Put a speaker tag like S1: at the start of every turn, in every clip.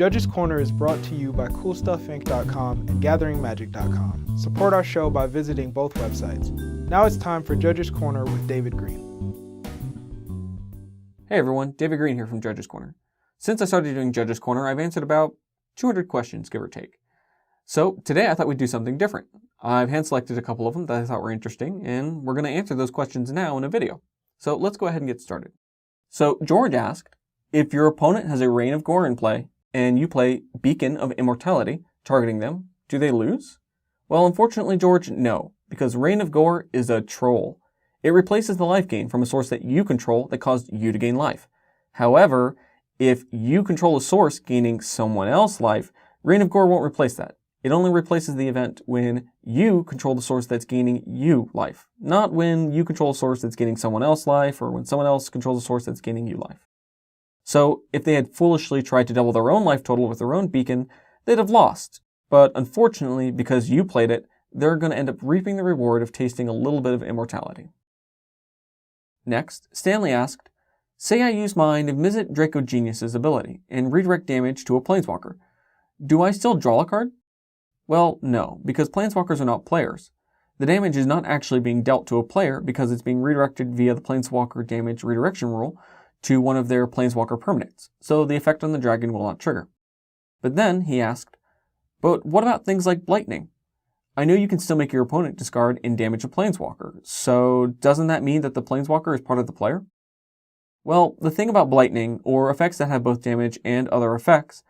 S1: Judges Corner is brought to you by CoolStuffInc.com and GatheringMagic.com. Support our show by visiting both websites. Now it's time for Judges Corner with David Green.
S2: Hey everyone, David Green here from Judges Corner. Since I started doing Judges Corner, I've answered about 200 questions, give or take. So today I thought we'd do something different. I've hand-selected a couple of them that I thought were interesting, and we're going to answer those questions now in a video. So let's go ahead and get started. So George asked, if your opponent has a Reign of Gore in play, and you play Beacon of Immortality, targeting them, do they lose? Well, unfortunately, George, no, because Reign of Gore is a troll. It replaces the life gain from a source that you control that caused you to gain life. However, if you control a source gaining someone else life, Reign of Gore won't replace that. It only replaces the event when you control the source that's gaining you life, not when you control a source that's gaining someone else life or when someone else controls a source that's gaining you life. So if they had foolishly tried to double their own life total with their own beacon, they'd have lost. But unfortunately, because you played it, they're going to end up reaping the reward of tasting a little bit of immortality. Next, Stanley asked, say I use my Niv-Mizzet Draco Genius's ability and redirect damage to a Planeswalker. Do I still draw a card? Well, no, because Planeswalkers are not players. The damage is not actually being dealt to a player because it's being redirected via the Planeswalker damage redirection rule to one of their Planeswalker permanents, so the effect on the dragon will not trigger. But then, he asked, but what about things like Blightning? I know you can still make your opponent discard and damage a Planeswalker, so doesn't that mean that the Planeswalker is part of the player? Well, the thing about Blightning, or effects that have both damage and other effects,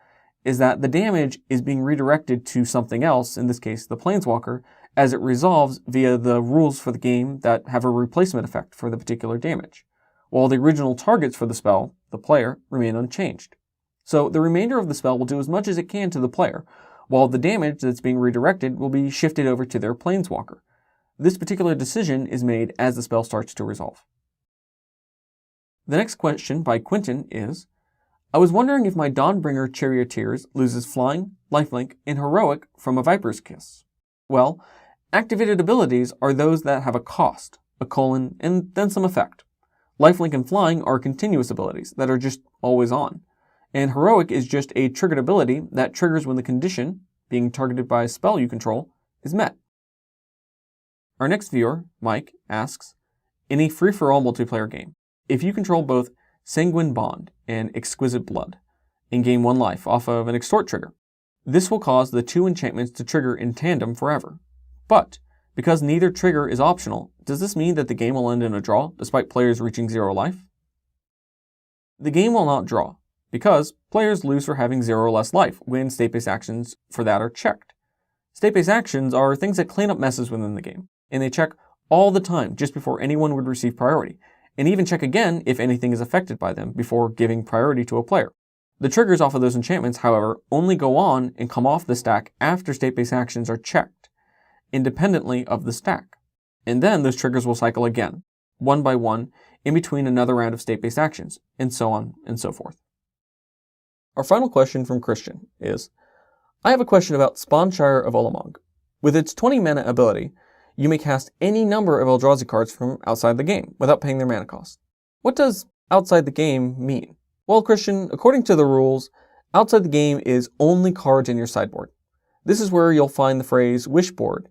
S2: is that the damage is being redirected to something else, in this case the Planeswalker, as it resolves via the rules for the game that have a replacement effect for the particular damage, while the original targets for the spell, the player, remain unchanged. So the remainder of the spell will do as much as it can to the player, while the damage that's being redirected will be shifted over to their Planeswalker. This particular decision is made as the spell starts to resolve. The next question by Quentin is, I was wondering if my Dawnbringer Charioteers loses Flying, Lifelink, and Heroic from a Viper's Kiss. Well, activated abilities are those that have a cost, a colon, and then some effect. Lifelink and Flying are continuous abilities that are just always on. And Heroic is just a triggered ability that triggers when the condition, being targeted by a spell you control, is met. Our next viewer, Mike, asks, in a free-for-all multiplayer game, if you control both Sanguine Bond and Exquisite Blood, and gain 1 life off of an Extort trigger, this will cause the 2 enchantments to trigger in tandem forever. But, because neither trigger is optional, does this mean that the game will end in a draw, despite players reaching 0 life? The game will not draw, because players lose for having 0 or less life when state-based actions for that are checked. State-based actions are things that clean up messes within the game, and they check all the time just before anyone would receive priority, and even check again if anything is affected by them before giving priority to a player. The triggers off of those enchantments, however, only go on and come off the stack after state-based actions are checked, independently of the stack. And then those triggers will cycle again, one by one, in between another round of state-based actions, and so on and so forth. Our final question from Christian is, I have a question about Spawnshire of Ulamog. With its 20 mana ability, you may cast any number of Eldrazi cards from outside the game without paying their mana cost. What does outside the game mean? Well, Christian, according to the rules, outside the game is only cards in your sideboard. This is where you'll find the phrase Wishboard,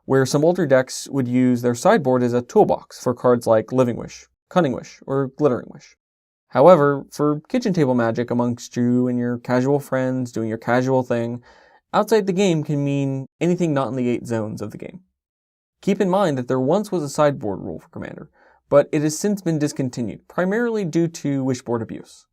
S2: where some older decks would use their sideboard as a toolbox for cards like Living Wish, Cunning Wish, or Glittering Wish. However, for kitchen table magic amongst you and your casual friends doing your casual thing, outside the game can mean anything not in the 8 zones of the game. Keep in mind that there once was a sideboard rule for Commander, but it has since been discontinued, primarily due to Wishboard abuse.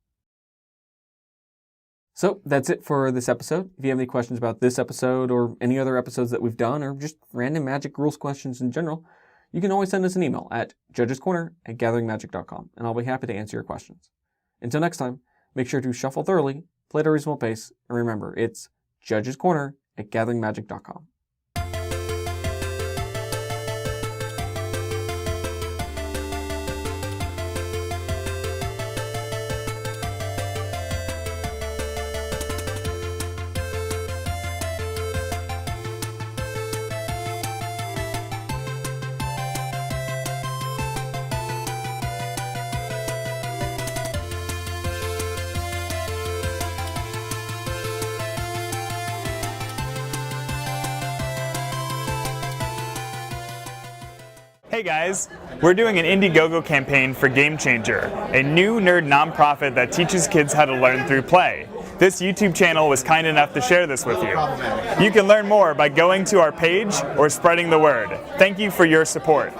S2: So that's it for this episode. If you have any questions about this episode or any other episodes that we've done, or just random magic rules questions in general, you can always send us an email at judgescorner@gatheringmagic.com, and I'll be happy to answer your questions. Until next time, make sure to shuffle thoroughly, play at a reasonable pace, and remember, it's judgescorner@gatheringmagic.com.
S3: Hey guys, we're doing an Indiegogo campaign for Game Changer, a new nerd nonprofit that teaches kids how to learn through play. This YouTube channel was kind enough to share this with you. You can learn more by going to our page or spreading the word. Thank you for your support.